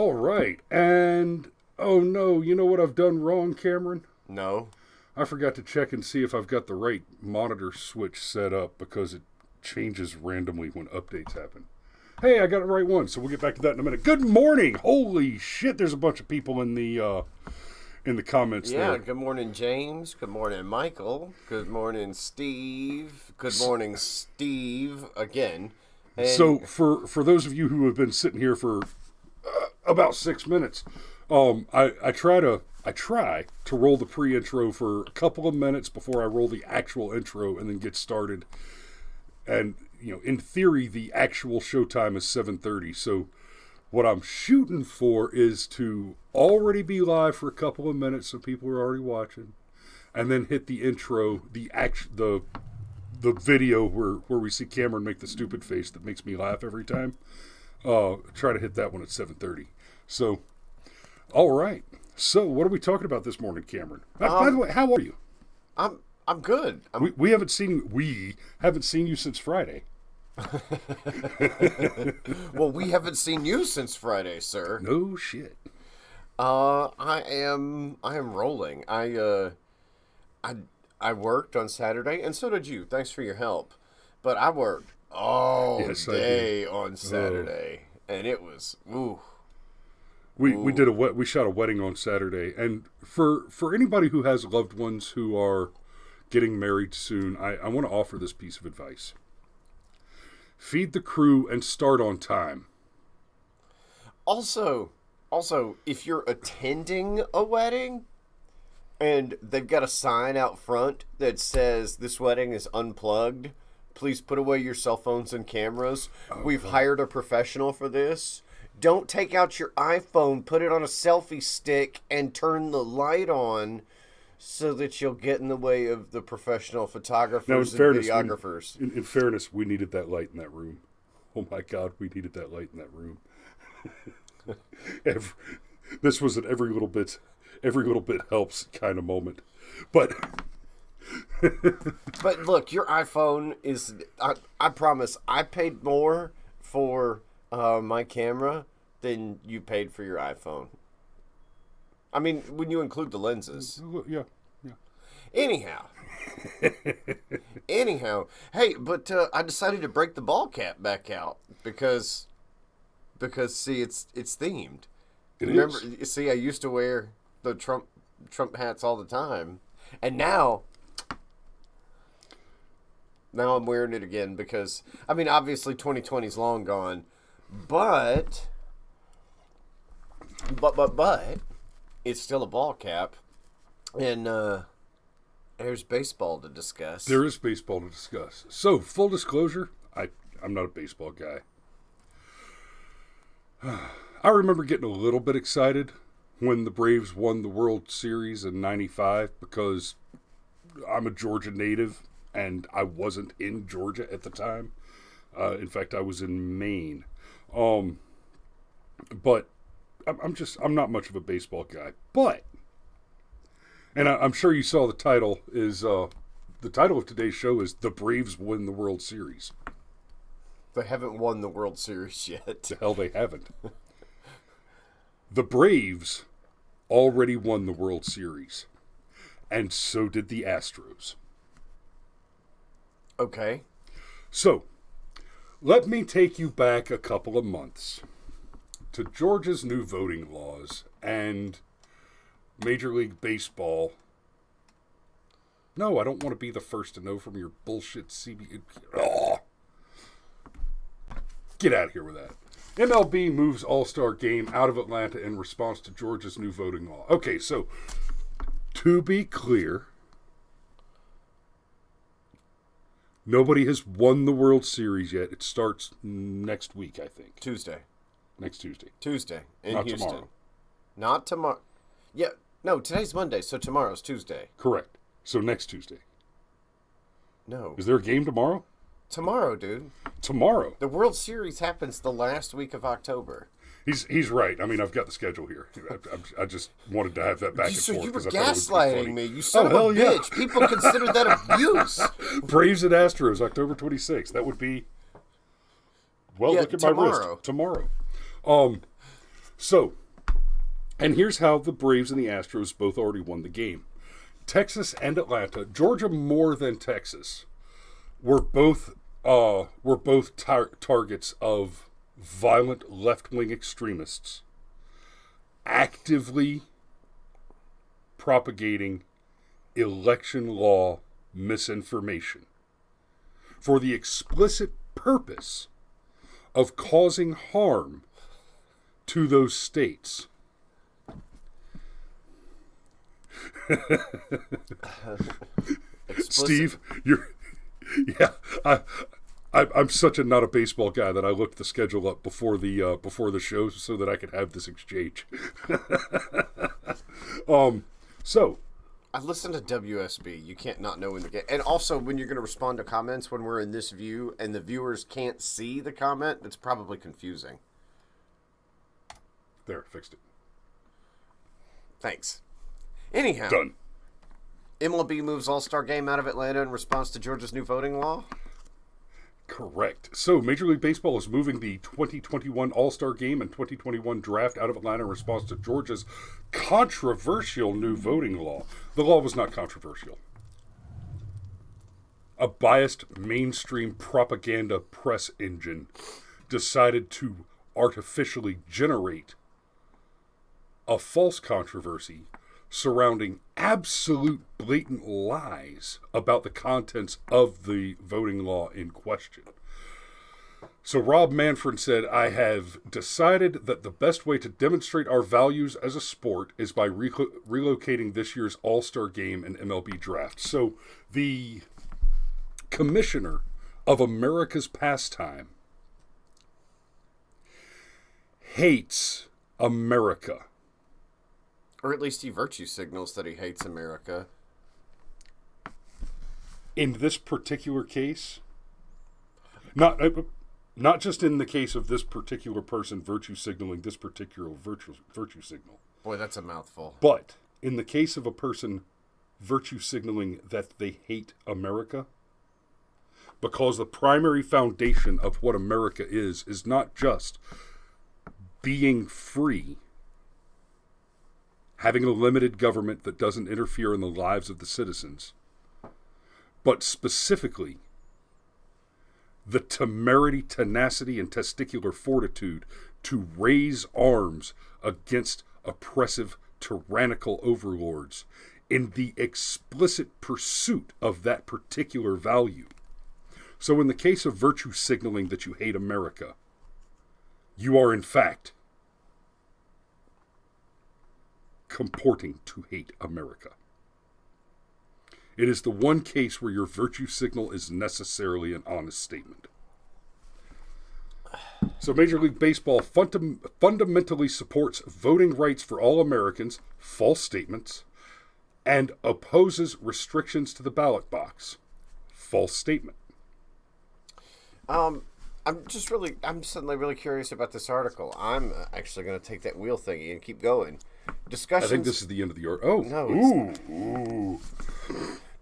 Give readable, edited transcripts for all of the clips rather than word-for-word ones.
All right. And, oh no, you know what I've done wrong, Cameron? No. I forgot to check and see if I've got the right monitor switch set up because it changes randomly when updates happen. Hey, I got the right one, so we'll get back to that in a minute. Good morning! Holy shit, there's a bunch of people in the comments there. Yeah, good morning, James. Good morning, Michael. Good morning, Steve. Good morning, Steve, again. And So, for those of you who have been sitting here for about 6 minutes, I try to roll the pre-intro for a couple of minutes before I roll the actual intro and then get started. And, you know, in theory, the actual showtime is 7:30. So what I'm shooting for is to already be live for a couple of minutes so people are already watching. And then hit the intro, the video where we see Cameron make the stupid face that makes me laugh every time. Try to hit that one at 7:30. So, all right. So, what are we talking about this morning, Cameron? By the way, how are you? I'm good. We haven't seen you since Friday. Well, we haven't seen you since Friday, sir. No shit. I am rolling. I worked on Saturday, and so did you. Thanks for your help. But I worked all day on Saturday, and it was ooh. We shot a wedding on Saturday, and for anybody who has loved ones who are getting married soon, I want to offer this piece of advice. Feed the crew and start on time. Also, if you're attending a wedding and they've got a sign out front that says this wedding is unplugged, please put away your cell phones and cameras. We've hired a professional for this. Don't take out your iPhone, put it on a selfie stick, and turn the light on so that you'll get in the way of the professional photographers and videographers. In fairness, we needed that light in that room. Oh my God, we needed that light in that room. This was an every little bit helps kind of moment. But look, your iPhone is, I promise, I paid more for my camera than you paid for your iPhone. I mean, when you include the lenses. Yeah. Anyhow, hey, but I decided to break the ball cap back out because see, it's themed. Remember, see, I used to wear the Trump hats all the time, and now I'm wearing it again because, I mean, obviously 2020 is long gone, but it's still a ball cap, and there's baseball to discuss. There is baseball to discuss. So, full disclosure, I'm not a baseball guy. I remember getting a little bit excited when the Braves won the World Series in '95 because I'm a Georgia native and I wasn't in Georgia at the time. In fact, I was in Maine. But I'm not much of a baseball guy. But, and I'm sure you saw the title the title of today's show is The Braves Win the World Series. They haven't won the World Series yet. The hell they haven't. The Braves already won the World Series. And so did the Astros. Okay. So, let me take you back a couple of months to Georgia's new voting laws and Major League Baseball. No, I don't want to be the first to know from your bullshit CB. Oh. Get out of here with that. MLB moves All-Star Game out of Atlanta in response to Georgia's new voting law. Okay, so to be clear, nobody has won the World Series yet. It starts next week, I think. Next Tuesday. Tuesday in Not Houston. tomorrow. Not tomorrow. Yeah, no, today's Monday, so tomorrow's Tuesday. Correct. So next Tuesday. No. Is there a game tomorrow? Tomorrow, dude. Tomorrow. The World Series happens the last week of October. He's right. I mean, I've got the schedule here. I just wanted to have that back and So forth. you were I thought it would be gaslighting funny. me. You son of a hell yeah. bitch. People consider that abuse. Braves and Astros, October 26th. That would be, well, Yeah, look at my tomorrow. wrist. Tomorrow. So, and here's how the Braves and the Astros both already won the game. Texas and Atlanta, Georgia more than Texas, were both targets of violent left-wing extremists actively propagating election law misinformation for the explicit purpose of causing harm to those states. Steve, I'm such a not a baseball guy that I looked the schedule up before the show so that I could have this exchange. So I listen to WSB. You can't not know when the game. And also, when you're going to respond to comments when we're in this view and the viewers can't see the comment, it's probably confusing. There, fixed it. Thanks. Anyhow. Done. MLB moves All-Star Game out of Atlanta in response to Georgia's new voting law? Correct. So, Major League Baseball is moving the 2021 All-Star Game and 2021 Draft out of Atlanta in response to Georgia's controversial new voting law. The law was not controversial. A biased mainstream propaganda press engine decided to artificially generate a false controversy surrounding absolute blatant lies about the contents of the voting law in question. So Rob Manfred said, I have decided that the best way to demonstrate our values as a sport is by relocating this year's All-Star Game and MLB Draft. So the commissioner of America's pastime hates America. Or at least he virtue signals that he hates America. In this particular case, not just in the case of this particular person virtue signaling this particular virtue signal. Boy, that's a mouthful. But in the case of a person virtue signaling that they hate America, because the primary foundation of what America is not just being free, having a limited government that doesn't interfere in the lives of the citizens, but specifically the temerity, tenacity, and testicular fortitude to raise arms against oppressive, tyrannical overlords in the explicit pursuit of that particular value. So in the case of virtue signaling that you hate America, you are in fact comporting to hate America. It is the one case where your virtue signal is necessarily an honest statement. So Major League Baseball fundamentally supports voting rights for all Americans, false statements, and opposes restrictions to the ballot box, false statement. I'm suddenly really curious about this article. I'm actually going to take that wheel thingy and keep going. Discussions. I think this is the end of the article. Oh, no. Ooh.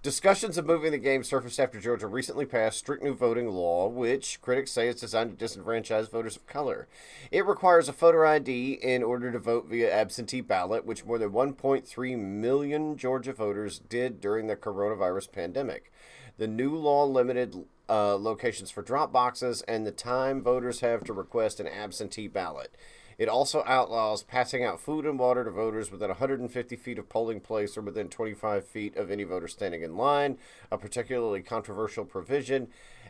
Discussions of moving the game surfaced after Georgia recently passed strict new voting law, which critics say is designed to disenfranchise voters of color. It requires a photo ID in order to vote via absentee ballot, which more than 1.3 million Georgia voters did during the coronavirus pandemic. The new law limited locations for drop boxes and the time voters have to request an absentee ballot. It also outlaws passing out food and water to voters within 150 feet of polling place or within 25 feet of any voter standing in line, a particularly controversial provision,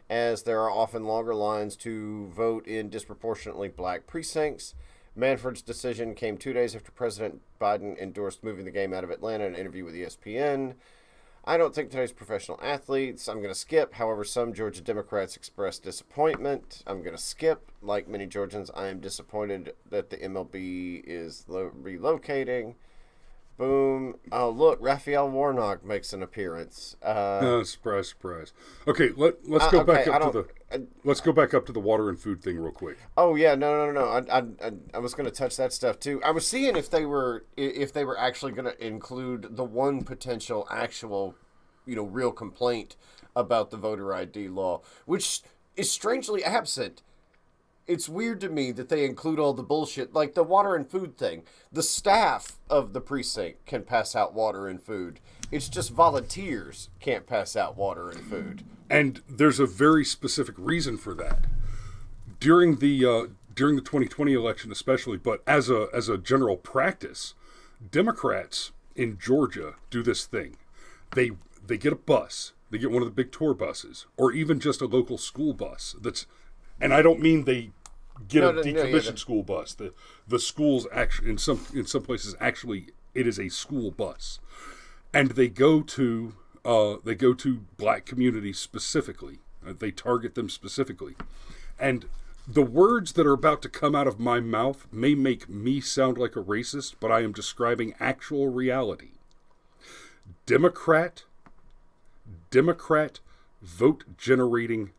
as there are often longer lines to vote in disproportionately black precincts. Manfred's decision came 2 days after President Biden endorsed moving the game out of Atlanta in an interview with ESPN. I don't think today's professional athletes. I'm going to skip. However, some Georgia Democrats expressed disappointment. I'm going to skip. Like many Georgians, I am disappointed that the MLB is relocating. Boom. Oh, look, Raphael Warnock makes an appearance. Surprise. Okay, let's go back up to the water and food thing real quick. Oh yeah, no. I was going to touch that stuff too. I was seeing if they were actually going to include the one potential actual, real complaint about the voter ID law, which is strangely absent. it's weird to me that they include all the bullshit, like the water and food thing. The staff of the precinct can pass out water and food. It's just volunteers can't pass out water and food. And there's a very specific reason for that. During the 2020 election especially, but as a general practice, Democrats in Georgia do this thing. They get a bus. They get one of the big tour buses, or even just a local school bus. And I don't mean they get a decommissioned school bus. The schools actually in some places actually it is a school bus, and they go to black communities specifically. They target them specifically, and the words that are about to come out of my mouth may make me sound like a racist, but I am describing actual reality. Democrat vote generating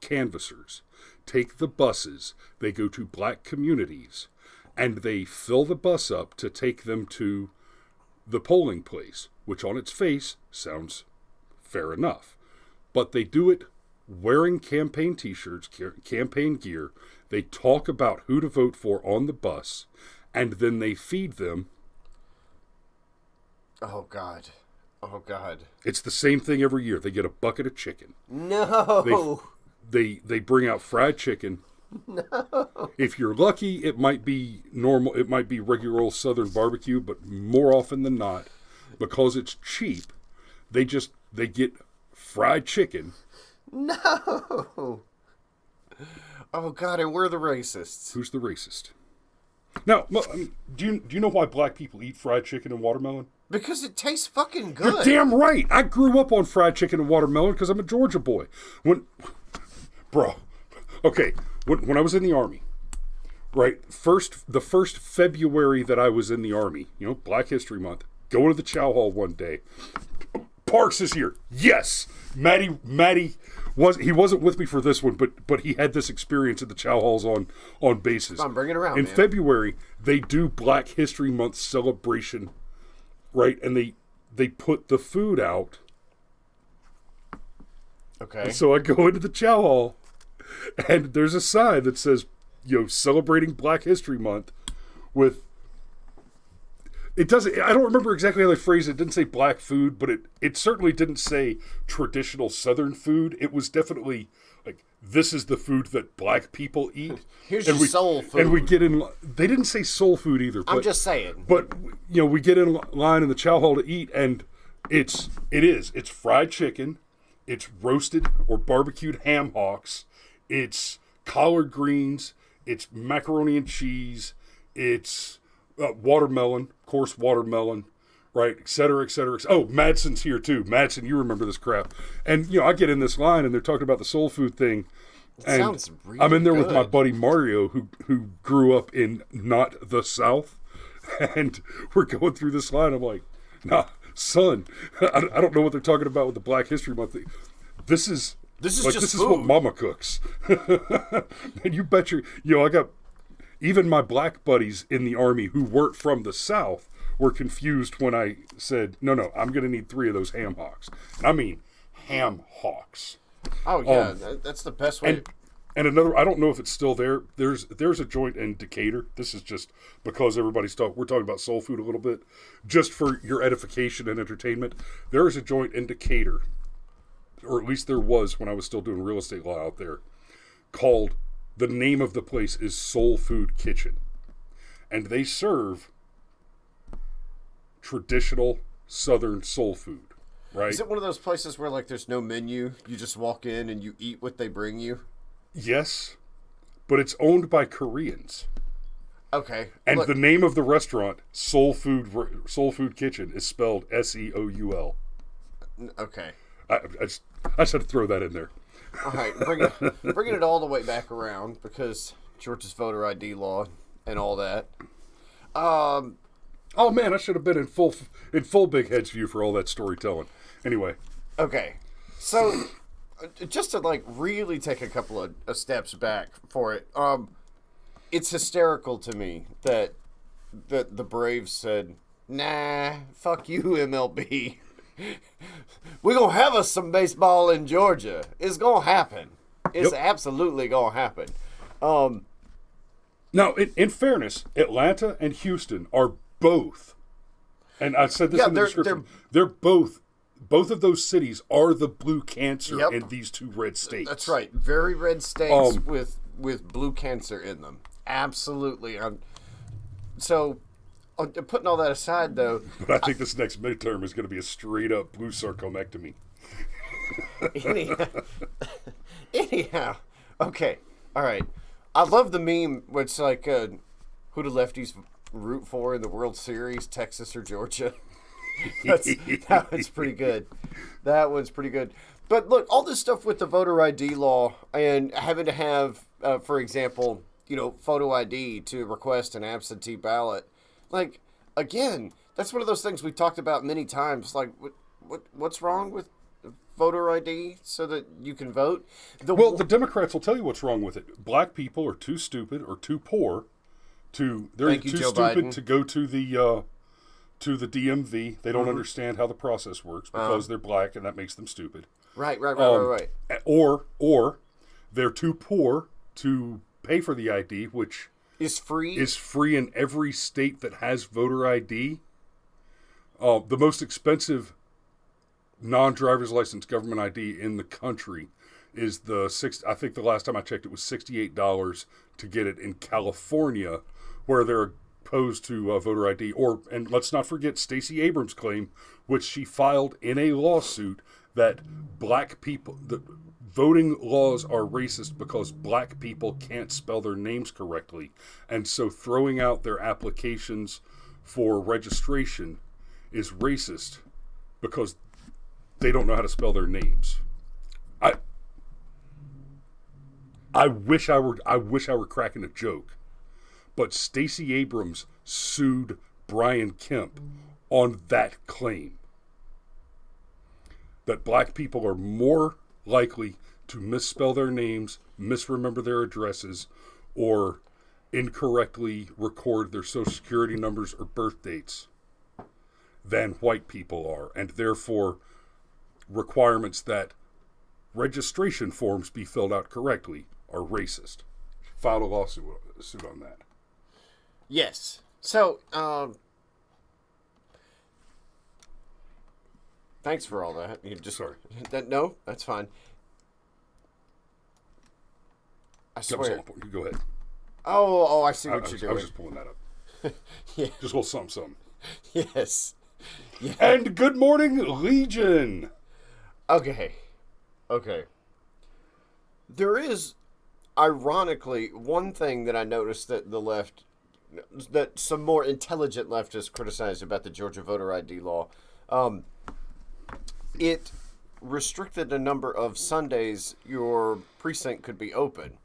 canvassers take the buses, they go to black communities, and they fill the bus up to take them to the polling place, which on its face sounds fair enough. But they do it wearing campaign t-shirts, campaign gear. They talk about who to vote for on the bus, and then they feed them. Oh, God. It's the same thing every year. They get a bucket of chicken. No. They bring out fried chicken. No. If you're lucky, it might be normal. It might be regular old Southern barbecue, but more often than not, because it's cheap, they get fried chicken. No. Oh, God, and we're the racists. Who's the racist? Now, do you know why black people eat fried chicken and watermelon? Because it tastes fucking good. You're damn right. I grew up on fried chicken and watermelon because I'm a Georgia boy. When I was in the Army, right, the first February that I was in the Army, Black History Month, going to the chow hall one day. Parks is here. Yes. Matty he wasn't with me for this one, but he had this experience at the chow halls on bases. Come on, bring it around, in man. February, they do Black History Month celebration, right? And they put the food out. Okay. And so I go into the chow hall, and there's a sign that says, celebrating Black History Month with. It doesn't. I don't remember exactly how they phrased it. It didn't say black food, but it certainly didn't say traditional Southern food. It was definitely like, this is the food that black people eat. Here's your soul food. And we get in. They didn't say soul food either. I'm just saying. But we get in line in the chow hall to eat, and it's fried chicken, it's roasted or barbecued ham hocks, it's collard greens, it's macaroni and cheese, it's watermelon, coarse watermelon, right, et cetera, et cetera. Oh, Madsen's here too. Madsen, you remember this crap. And, I get in this line and they're talking about the soul food thing. And sounds really I'm in there good. with my buddy Mario, who grew up in not the South. And we're going through this line. I'm like, nah, son, I don't know what they're talking about with the Black History Month. This is what Mama cooks. And you bet I got... Even my black buddies in the Army who weren't from the South were confused when I said, no, I'm going to need 3 of those ham hocks. And I mean ham hocks. Oh, yeah, that's the best way. And another, I don't know if it's still there. There's a joint in Decatur. This is just because we're talking about soul food a little bit. Just for your edification and entertainment, there is a joint in Decatur, or at least there was when I was still doing real estate law out there, called... The name of the place is Soul Food Kitchen. And they serve traditional Southern soul food, right? Is it one of those places where, there's no menu? You just walk in and you eat what they bring you? Yes, but it's owned by Koreans. Okay. And the name of the restaurant, Soul Food Kitchen, is spelled Seoul. Okay. I just had to throw that in there. All right, bringing it all the way back around because Georgia's voter ID law and all that. Oh man, I should have been in full Big Heads view for all that storytelling. Anyway. Okay, so just to really take a couple of steps back for it. It's hysterical to me that the Braves said, "Nah, fuck you, MLB." We're going to have us some baseball in Georgia. It's going to happen. It's absolutely going to happen. Now, in fairness, Atlanta and Houston are both, and I said this in the description, they're both of those cities are the blue cancer in these two red states. That's right. Very red states with blue cancer in them. Absolutely. So, putting all that aside, though. But I think this next midterm is going to be a straight-up blue sarcomectomy. Anyhow. Okay. All right. I love the meme where it's like, who do lefties root for in the World Series, Texas or Georgia? That one's pretty good. That one's pretty good. But look, all this stuff with the voter ID law and having to have, for example, photo ID to request an absentee ballot. Like, again, that's one of those things we've talked about many times. Like, what's wrong with voter ID so that you can vote? The Democrats will tell you what's wrong with it. Black people are too stupid or too poor they're too stupid Biden. to go to the DMV. They don't understand how the process works because they're black, and that makes them stupid. Right. Or they're too poor to pay for the ID, which is free in every state that has voter ID. The most expensive non-driver's license government ID in the country is I think the last time I checked it was $68 to get it in California, where they're opposed to voter ID. And let's not forget Stacey Abrams' claim, which she filed in a lawsuit, that voting laws are racist because black people can't spell their names correctly. And so throwing out their applications for registration is racist because they don't know how to spell their names. I wish I were cracking a joke, but Stacey Abrams sued Brian Kemp on that claim. That black people are more likely to misspell their names, misremember their addresses, or incorrectly record their social security numbers or birth dates than white people are, and therefore requirements that registration forms be filled out correctly are racist. Filed a lawsuit on that. Yes. So, thanks for all that. Sorry. No, that's fine. I swear. Go ahead. Oh, I see what you're doing. I was just pulling that up. Yeah. Just a little something. Yes. Yeah. And good morning, Legion. Okay. There is, ironically, one thing that I noticed that that some more intelligent leftists criticized about the Georgia voter ID law. It restricted the number of Sundays your precinct could be open.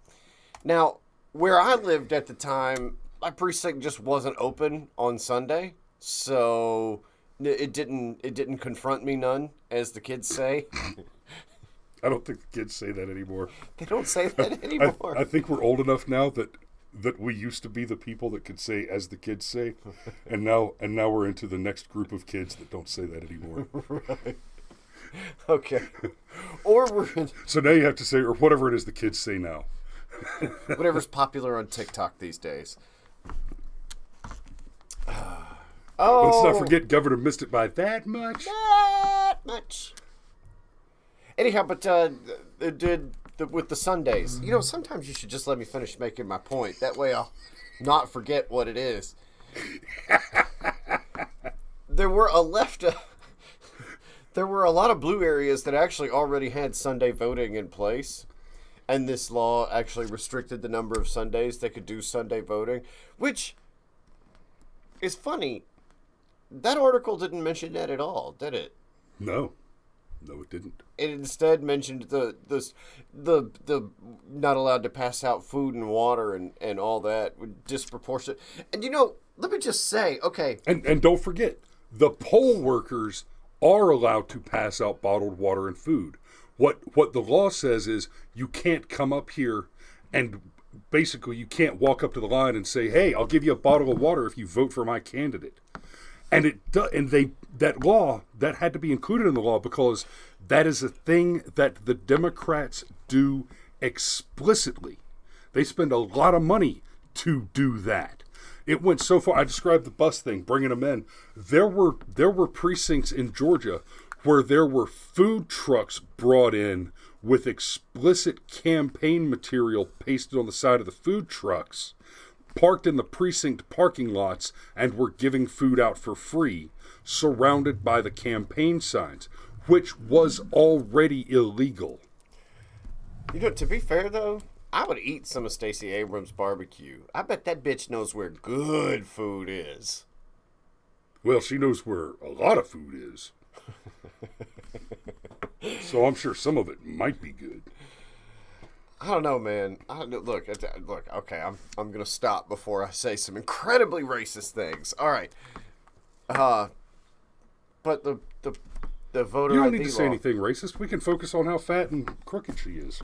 Now, where I lived at the time, my precinct just wasn't open on Sunday, so it didn't confront me none, as the kids say. I don't think the kids say that anymore. They don't say that anymore. I think we're old enough now that we used to be the people that could say as the kids say, and now we're into the next group of kids that don't say that anymore. Right. Okay. Or we're so now you have to say, or whatever it is the kids say now. Whatever's popular on TikTok these days. Let's not forget Governor missed it by that much. That much. Anyhow, but with the Sundays, sometimes you should just let me finish making my point. That way I'll not forget what it is. There were a lot of blue areas that actually already had Sunday voting in place. And this law actually restricted the number of Sundays they could do Sunday voting, which is funny. That article didn't mention that at all, did it? No, it didn't. It instead mentioned the not allowed to pass out food and water and all that, disproportionate. And let me just say, okay. And don't forget, the poll workers are allowed to pass out bottled water and food. What the law says is you can't come up here and basically you can't walk up to the line and say, "Hey, I'll give you a bottle of water if you vote for my candidate." And that law that had to be included in the law because that is a thing that the Democrats do explicitly. They spend a lot of money to do that. It went so far. I described the bus thing, bringing them in. There were precincts in Georgia where there were food trucks brought in with explicit campaign material pasted on the side of the food trucks, parked in the precinct parking lots, and were giving food out for free, surrounded by the campaign signs, which was already illegal. You know, to be fair, though, I would eat some of Stacey Abrams' barbecue. I bet that bitch knows where good food is. Well, she knows where a lot of food is. So I'm sure some of it might be good. I don't know, man. Look. Okay, I'm gonna stop before I say some incredibly racist things. All right. But the voter You don't ID need to say law. anything racist. We can focus on how fat and crooked she is.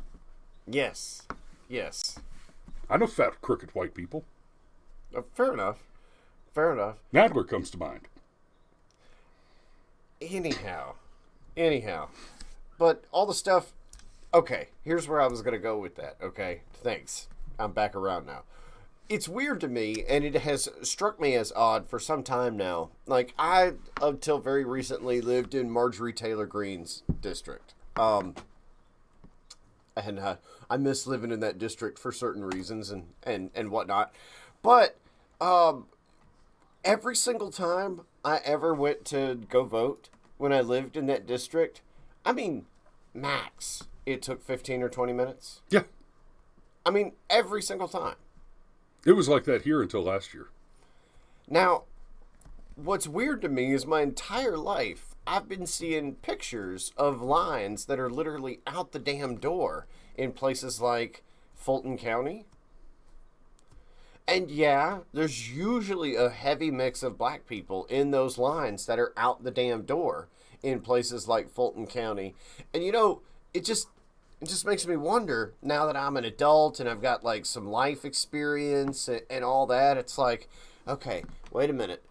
Yes. I know fat, crooked white people. Fair enough. Nadler comes to mind. Anyhow. But all the stuff... Okay, here's where I was going to go with that, okay? Thanks. I'm back around now. It's weird to me, and it has struck me as odd for some time now. Like, I, until very recently, lived in Marjorie Taylor Greene's district. And I miss living in that district for certain reasons and whatnot. But every single time I ever went to go vote when I lived in that district, I mean, max, it took 15 or 20 minutes. Yeah. I mean, every single time. It was like that here until last year. Now, what's weird to me is my entire life, I've been seeing pictures of lines that are literally out the damn door in places like Fulton County. And yeah, there's usually a heavy mix of black people in those lines that are out the damn door in places like Fulton County. And you know, it just makes me wonder, now that I'm an adult and I've got like some life experience and all that, it's like, okay, wait a minute.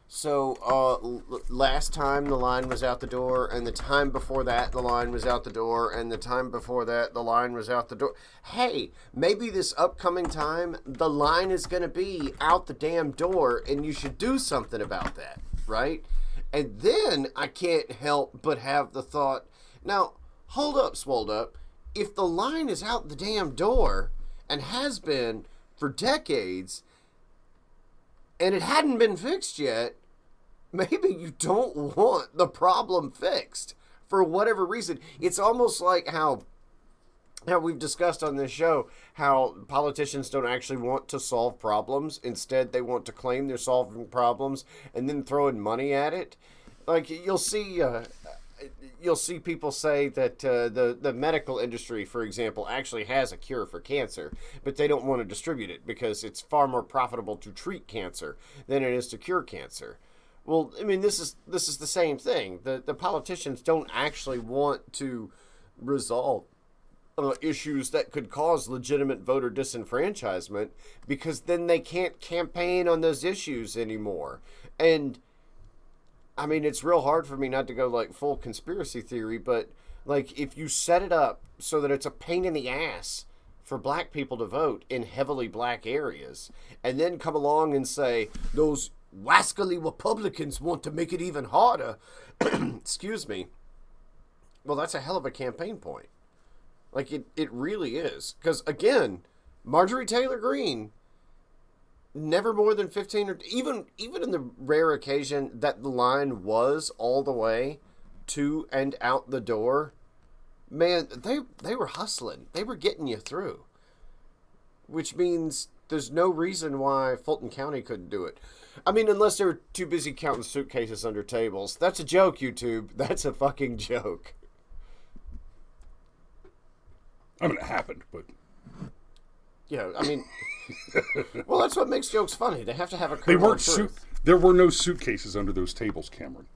So, last time the line was out the door, and the time before that the line was out the door, and the time before that the line was out the door. Hey, maybe this upcoming time the line is going to be out the damn door, and you should do something about that, right? And then I can't help but have the thought, now, hold up, swolled up. If the line is out the damn door, and has been for decades, and it hadn't been fixed yet, maybe you don't want the problem fixed for whatever reason. It's almost like how we've discussed on this show, how politicians don't actually want to solve problems. Instead, they want to claim they're solving problems and then throwing money at it. Like, you'll see people say that the medical industry, for example, actually has a cure for cancer, but they don't want to distribute it because it's far more profitable to treat cancer than it is to cure cancer. Well, I mean, this is the same thing. The politicians don't actually want to resolve issues that could cause legitimate voter disenfranchisement, because then they can't campaign on those issues anymore. And I mean, it's real hard for me not to go like full conspiracy theory, but like, if you set it up so that it's a pain in the ass for black people to vote in heavily black areas, and then come along and say those wascally Republicans want to make it even harder, excuse me, well, that's a hell of a campaign point. Like, it really is. Because, again, Marjorie Taylor Greene, never more than 15 or even in the rare occasion that the line was all the way to and out the door, man, they were hustling. They were getting you through. Which means there's no reason why Fulton County couldn't do it. I mean, unless they were too busy counting suitcases under tables. That's a joke, YouTube. That's a fucking joke. I mean, it happened, but... Yeah, I mean... well, that's what makes jokes funny. They have to have a They kernel weren't of truth. There were no suitcases under those tables, Cameron.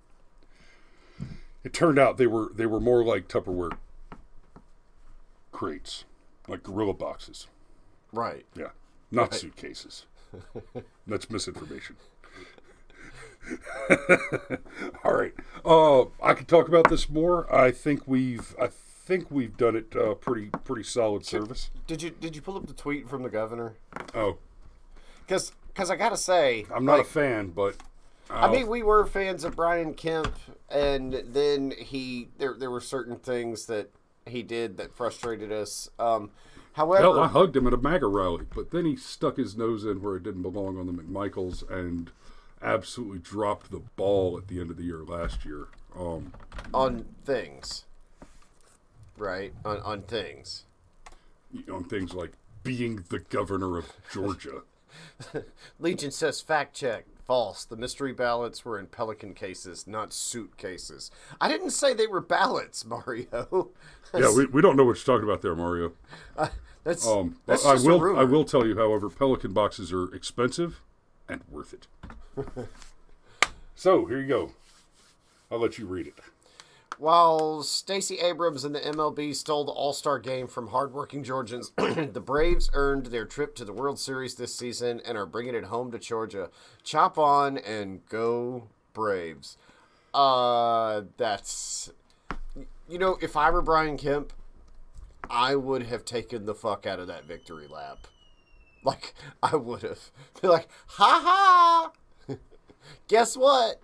It turned out they were more like Tupperware crates, like gorilla boxes. Right. Yeah, not suitcases. That's misinformation. All right. I could talk about this more. I think think we've done it pretty solid service. Did you pull up the tweet from the governor? Oh, because I gotta say, I'm not a fan, but I mean, we were fans of Brian Kemp, and then there were certain things that he did that frustrated us. However, hell, I hugged him at a MAGA rally, but then he stuck his nose in where it didn't belong on the McMichaels and absolutely dropped the ball at the end of the year last year. On things, right? On things. On things like being the governor of Georgia. Legion says fact check. False. The mystery ballots were in Pelican cases, not suit cases. I didn't say they were ballots, Mario. Yeah, we don't know what you're talking about there, Mario. That's I will tell you, however, Pelican boxes are expensive and worth it. So here you go. I'll let you read it. While Stacey Abrams and the MLB stole the All-Star Game from hardworking Georgians, the Braves earned their trip to the World Series this season and are bringing it home to Georgia. Chop on and go Braves. That's... You know, if I were Brian Kemp, I would have taken the fuck out of that victory lap. Like, I would have. Be like, ha ha! Guess what?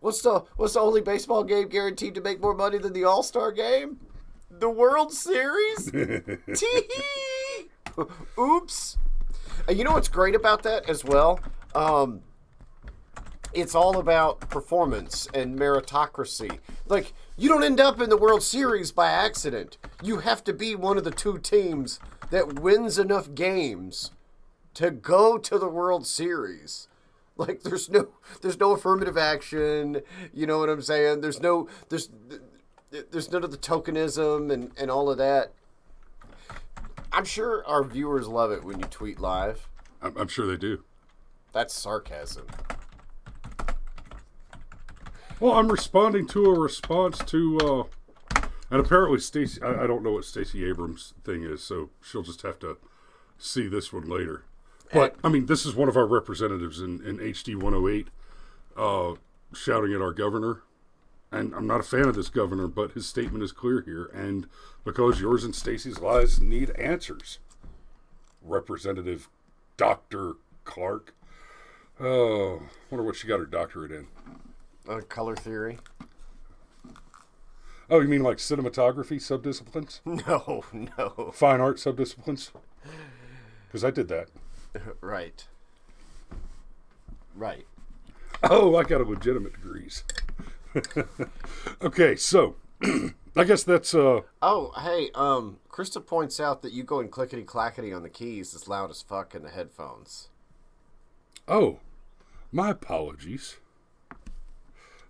What's the only baseball game guaranteed to make more money than the All-Star Game? The World Series? Tee-hee! Oops. And you know what's great about that as well? It's all about performance and meritocracy. Like, you don't end up in the World Series by accident. You have to be one of the two teams that wins enough games to go to the World Series. Like, there's no affirmative action. You know what I'm saying? There's none of the tokenism and all of that. I'm sure our viewers love it when you tweet live. I'm sure they do. That's sarcasm. Well, I'm responding to a response to, and apparently Stacey, I don't know what Stacey Abrams' thing is, so she'll just have to see this one later. But, I mean, this is one of our representatives in HD 108 shouting at our governor. And I'm not a fan of this governor, but his statement is clear here. And because yours and Stacey's lies need answers. Representative Dr. Clark. Oh, wonder what she got her doctorate in. Color theory. Oh, you mean like cinematography subdisciplines? No. Fine art subdisciplines? Because I did that. Right. Oh, I got a legitimate degrees. Okay, so I guess that's Oh, hey, Krista points out that you going clickety clackety on the keys is loud as fuck in the headphones. Oh, my apologies.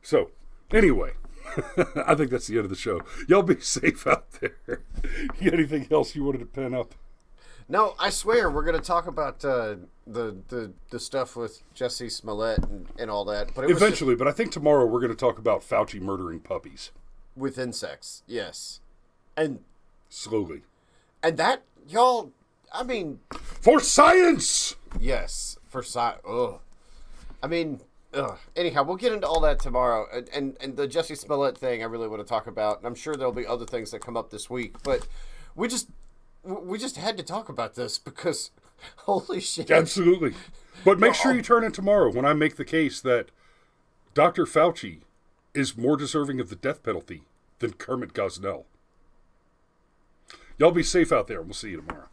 So, anyway, I think that's the end of the show. Y'all be safe out there. You got anything else you wanted to pin up? No, I swear we're going to talk about the stuff with Jesse Smollett and all that. But eventually, but I think tomorrow we're going to talk about Fauci murdering puppies. With insects, yes. And slowly. And that, y'all, I mean... For science! Yes, for science. Ugh. I mean... Ugh. Anyhow, we'll get into all that tomorrow. And the Jesse Smollett thing I really want to talk about. And I'm sure there'll be other things that come up this week. But we just had to talk about this because holy shit. Absolutely. But make sure you turn in tomorrow when I make the case that Dr. Fauci is more deserving of the death penalty than Kermit Gosnell. Y'all be safe out there, and we'll see you tomorrow.